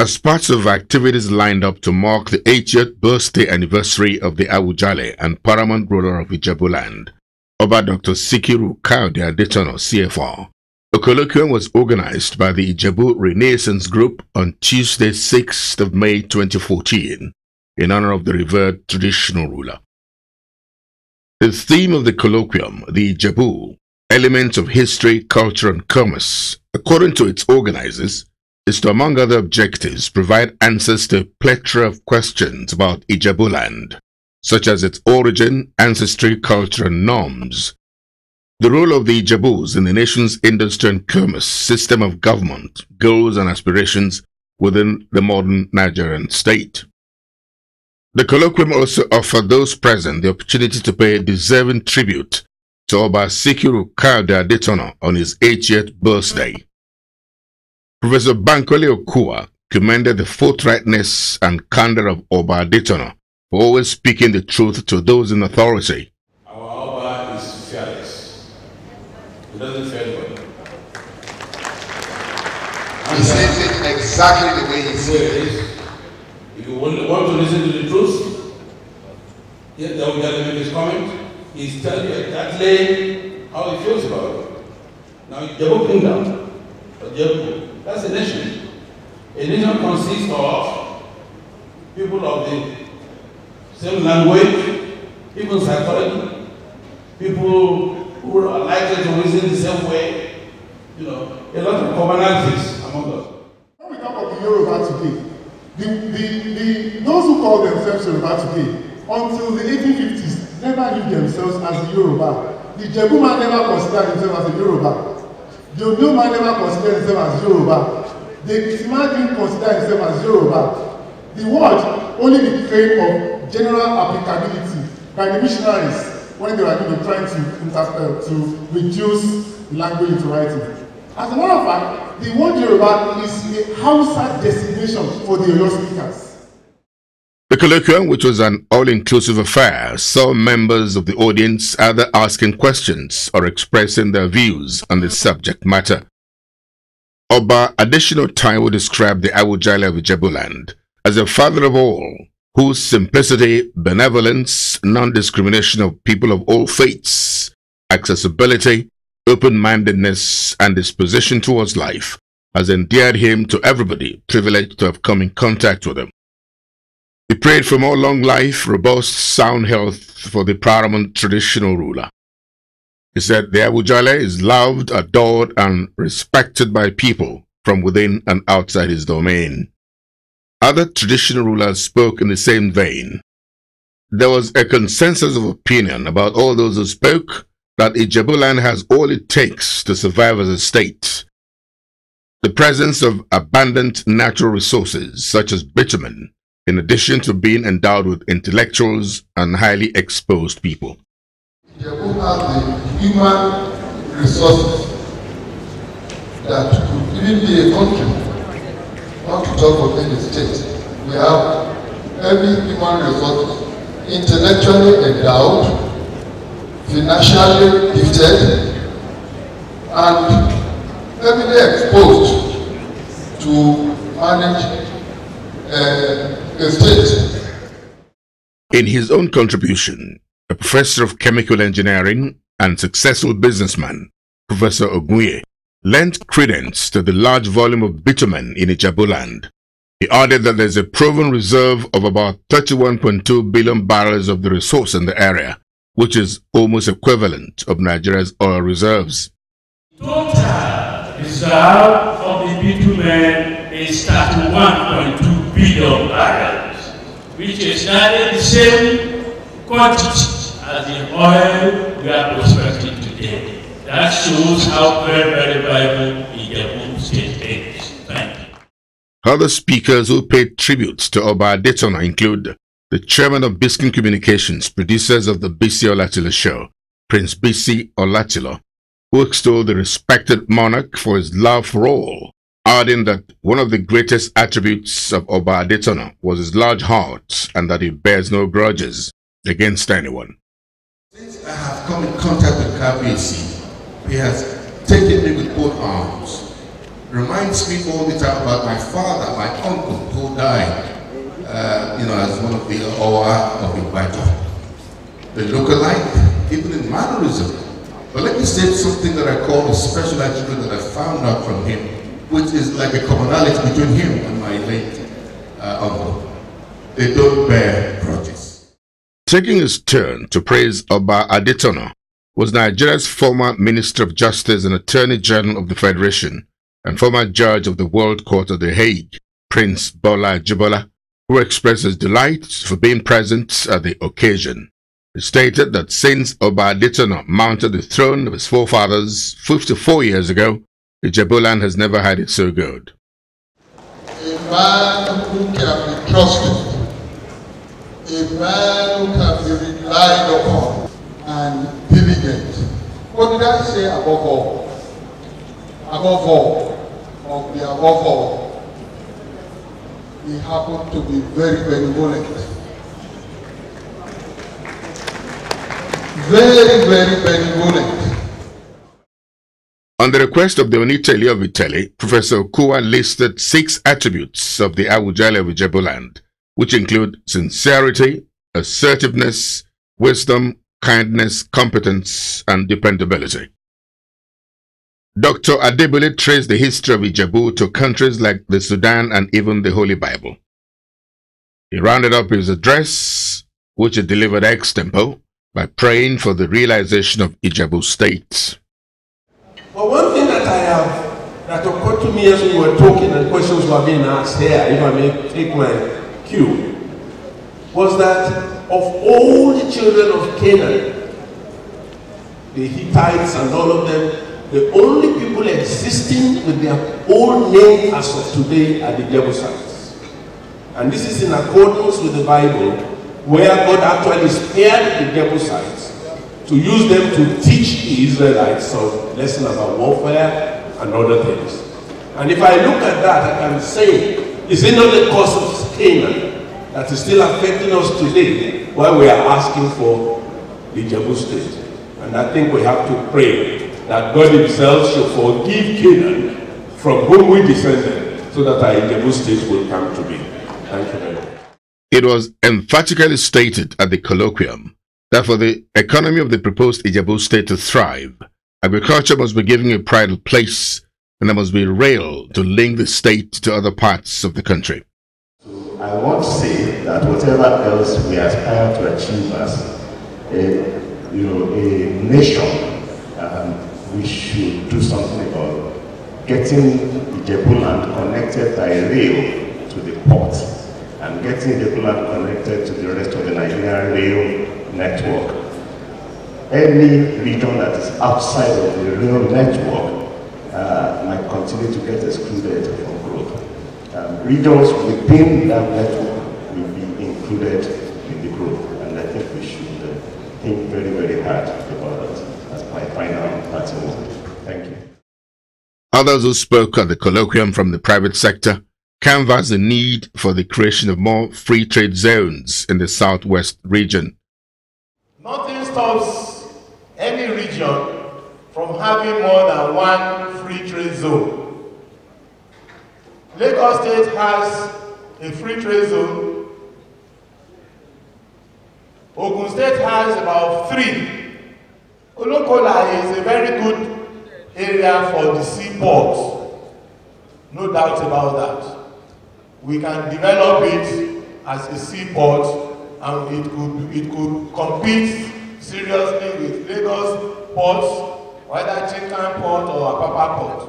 As part of activities lined up to mark the 80th birthday anniversary of the Awujale and paramount ruler of Ijebuland, Oba Dr. Sikiru ADETONA, CFR, a colloquium was organized by the Ijebu Renaissance Group on Tuesday, 6th of May 2014, in honor of the revered traditional ruler. The theme of the colloquium, the Ijebu, Elements of History, Culture and Commerce, according to its organizers, is to, among other objectives, provide answers to a plethora of questions about Ijebuland, such as its origin, ancestry, culture, and norms, the role of the Ijebus in the nation's industry and commerce system of government, goals and aspirations within the modern Nigerian state. The colloquium also offered those present the opportunity to pay a deserving tribute to Oba Sikiru ADETONA on his 80th birthday. Professor Bankole Okua commended the forthrightness and candor of Oba ADETONA for always speaking the truth to those in authority. Our Oba is fearless. He doesn't fear anybody. He says it exactly the way he says it. If you want to listen to the truth, yet the Awujale make his comment, he's telling you exactly how he feels about it. Now, Ijebu Kingdom, Ijebu, that's a nation. A nation consists of people of the same language, people psychology, people who are likely to reason the same way, a lot of commonalities among us. When we talk of the Yoruba today, those who call themselves Yoruba today, until the 1850s, never knew themselves as the Yoruba. The Ijebu man never considered himself as a Yoruba. The Ondo man never considered himself as Yoruba. The Kisima didn't consider himself as Yoruba. The word only became of general applicability by the missionaries when they were trying to reduce language into writing. As a matter of fact, the word Yoruba is a Hausa designation for the Oyo speakers. The colloquium, which was an all-inclusive affair, saw members of the audience either asking questions or expressing their views on the subject matter. Oba Adesina Taiwo described the Awujale of Ijebuland as a father of all, whose simplicity, benevolence, non-discrimination of people of all faiths, accessibility, open-mindedness, and disposition towards life has endeared him to everybody privileged to have come in contact with him. He prayed for more long life, robust, sound health for the paramount traditional ruler. He said the Awujale is loved, adored, and respected by people from within and outside his domain. Other traditional rulers spoke in the same vein. There was a consensus of opinion about all those who spoke that Ijebuland has all it takes to survive as a state. The presence of abundant natural resources such as bitumen, in addition to being endowed with intellectuals and highly exposed people. Ijebu has the human resources that could even be a country, not to talk of any state. We have every human resource, intellectually endowed, financially gifted, and heavily exposed to manage a state. In his own contribution, a professor of chemical engineering and successful businessman, Professor Ogunye, lent credence to the large volume of bitumen in Ijebuland. He added that there is a proven reserve of about 31.2 billion barrels of the resource in the area, which is almost equivalent of Nigeria's oil reserves. Total reserve of the bitumen is 31.2 billion barrels, which is nearly the same quantity as the oil we are prospecting today. That shows how very, very viable Ijebu state is. Thank you. Other speakers who paid tribute to Oba ADETONA include the chairman of Biskin Communications, producers of the Bisi Olatilo show, Prince Bisi Olatilo, who extolled the respected monarch for his love for all, adding that one of the greatest attributes of Oba ADETONA was his large heart and that he bears no grudges against anyone. Since I have come in contact with KBC, he has taken me with both arms. reminds me all the time about my father, my uncle, who died, as one of the OBA of Ijebu. The lookalike, even in mannerism. But let me say something that I call a special attribute that I found out from him, which is like a commonality between him and my late uncle. They don't bear grudges. Taking his turn to praise Oba ADETONA was Nigeria's former Minister of Justice and Attorney General of the Federation and former judge of the World Court of The Hague, Prince Bola Ijebu, who expressed his delight for being present at the occasion. He stated that since Oba ADETONA mounted the throne of his forefathers 54 years ago, Ijebuland has never had it so good. A man who can be trusted, a man who can be relied upon, and diligent. What did I say above all? Above all, he happened to be very benevolent. Very, very benevolent. On the request of the Oniteli of Italy, Professor Okuwa listed 6 attributes of the Awujale of Ijebuland, which include sincerity, assertiveness, wisdom, kindness, competence, and dependability. Dr. Adebule traced the history of Ijebu to countries like the Sudan and even the Holy Bible. He rounded up his address, which he delivered ex-tempo, by praying for the realization of Ijebu state. But one thing that occurred to me as we were talking and questions were being asked here, if I may take my cue, was that of all the children of Canaan, the Hittites and all of them, the only people existing with their old name as of today are the Jebusites. And this is in accordance with the Bible, where God actually spared the Jebusites to use them to teach the Israelites some lesson about warfare and other things. And if I look at that, I can say, is it not the cause of Canaan that is still affecting us today while we are asking for the Ijebu state? And I think we have to pray that God himself shall forgive Canaan from whom we descended, so that our Ijebu state will come to be. Thank you very much. It was emphatically stated at the colloquium that for the economy of the proposed Ijebu state to thrive, agriculture must be given a pride of place, and there must be rail to link the state to other parts of the country. I want to say that whatever else we aspire to achieve as a nation, we should do something about getting Ijebuland connected by rail to the port, and getting Ijebuland connected to the rest of the Nigerian rail network. Any region that is outside of the rail network might continue to get excluded from growth. Regions within that network will be included in the growth, and I think we should think very, very hard about that. That's my final parting word. Thank you. Others who spoke at the colloquium from the private sector canvassed the need for the creation of more free trade zones in the southwest region. Nothing stops any region from having more than one free trade zone. Lagos State has a free trade zone. Ogun State has about 3. Olokola is a very good area for the seaport. No doubt about that. We can develop it as a seaport, and it could compete seriously with Lagos ports, whether Chinkan Port or Apapa Port.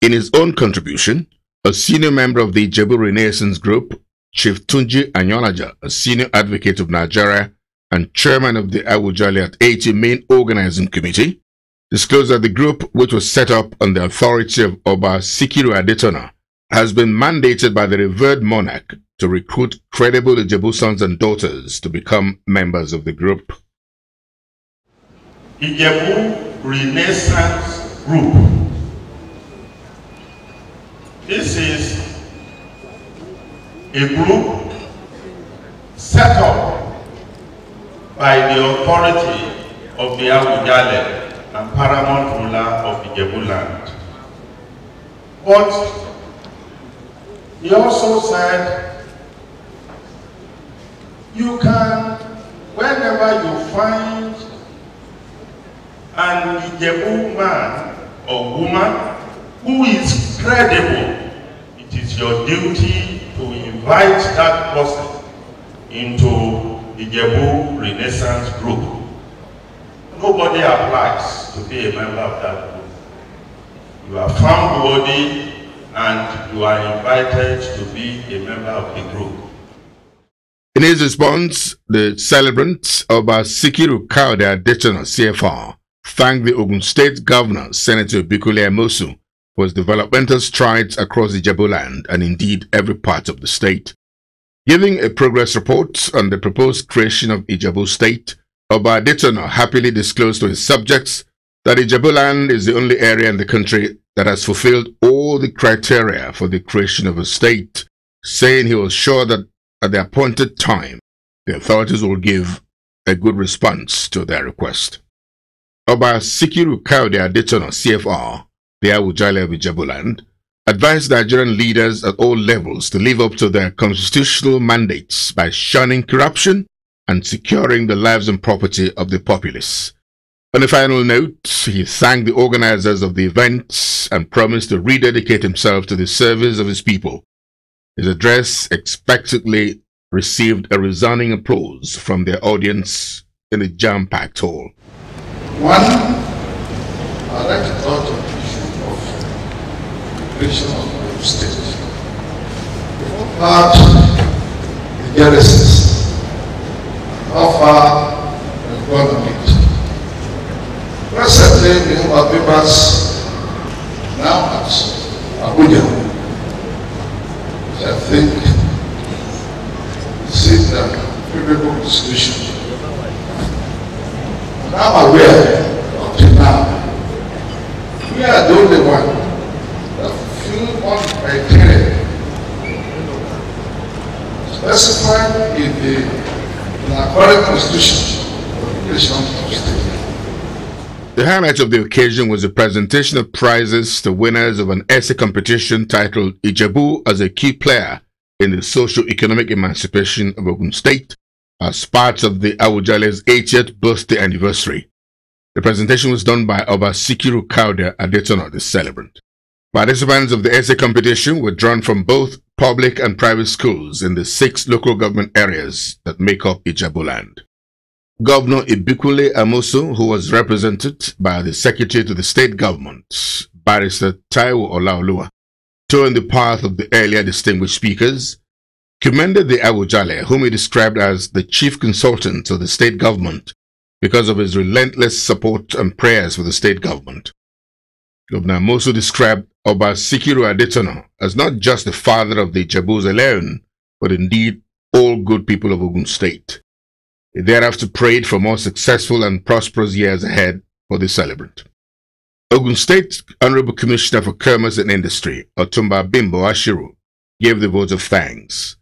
In his own contribution, a senior member of the Ijebu Renaissance Group, Chief Tunji Anyolaja, a senior advocate of Nigeria and chairman of the Awujale at 80 main organizing committee, disclosed that the group, which was set up on the authority of Oba Sikiru ADETONA, has been mandated by the revered monarch to recruit credible Ijebu sons and daughters to become members of the group. Ijebu Renaissance Group. This is a group set up by the authority of the Awujale and paramount ruler of Ijebuland. But he also said, you can, whenever you find an Ijebu man or woman who is credible, it is your duty to invite that person into Ijebu Renaissance group. Nobody applies to be a member of that group. You are found worthy and you are invited to be a member of the group. In his response, the celebrant Oba Sikiru ADETONA CFR thanked the Ogun State Governor, Senator Bikule Amosu, for his developmental strides across Ijebuland and indeed every part of the state. Giving a progress report on the proposed creation of Ijebu State, Oba ADETONA happily disclosed to his subjects that Ijebuland is the only area in the country that has fulfilled all the criteria for the creation of a state, saying he was sure that at the appointed time, the authorities will give a good response to their request. Oba Sikiru ADETONA CFR, the Awujale of Ijebuland, advised Nigerian leaders at all levels to live up to their constitutional mandates by shunning corruption and securing the lives and property of the populace. On a final note, he thanked the organizers of the events and promised to rededicate himself to the service of his people. His address expectedly received a resounding applause from their audience in the jam-packed hall. One, I'd like to touch on the issue of creation of the state. About the genesis, how far we've gone on it. Presently, we have our papers now at Abuja. I think it's in the favorable institution. And I'm aware up to now, we are the only one that fulfill one criteria specified in our current constitution for the creation of state. The highlight of the occasion was the presentation of prizes to winners of an essay competition titled Ijebu as a Key Player in the Socio-Economic Emancipation of Ogun State as part of the Awujale's 80th birthday anniversary. The presentation was done by Oba Sikiru ADETONA, the celebrant. Participants of the essay competition were drawn from both public and private schools in the 6 local government areas that make up Ijebuland. Governor Bikule Amosu, who was represented by the Secretary to the State Government, Barrister Taiwo Olaoluwa, toeing the path of the earlier distinguished speakers, commended the Awujale, whom he described as the chief consultant of the state government because of his relentless support and prayers for the state government. Governor Amosu described Oba Sikiru ADETONA as not just the father of the Ijebus alone, but indeed all good people of Ogun State. He thereafter prayed for more successful and prosperous years ahead for the celebrant. Ogun State Honorable Commissioner for Commerce and Industry, Otumba Bimbo Ashiru, gave the vote of thanks.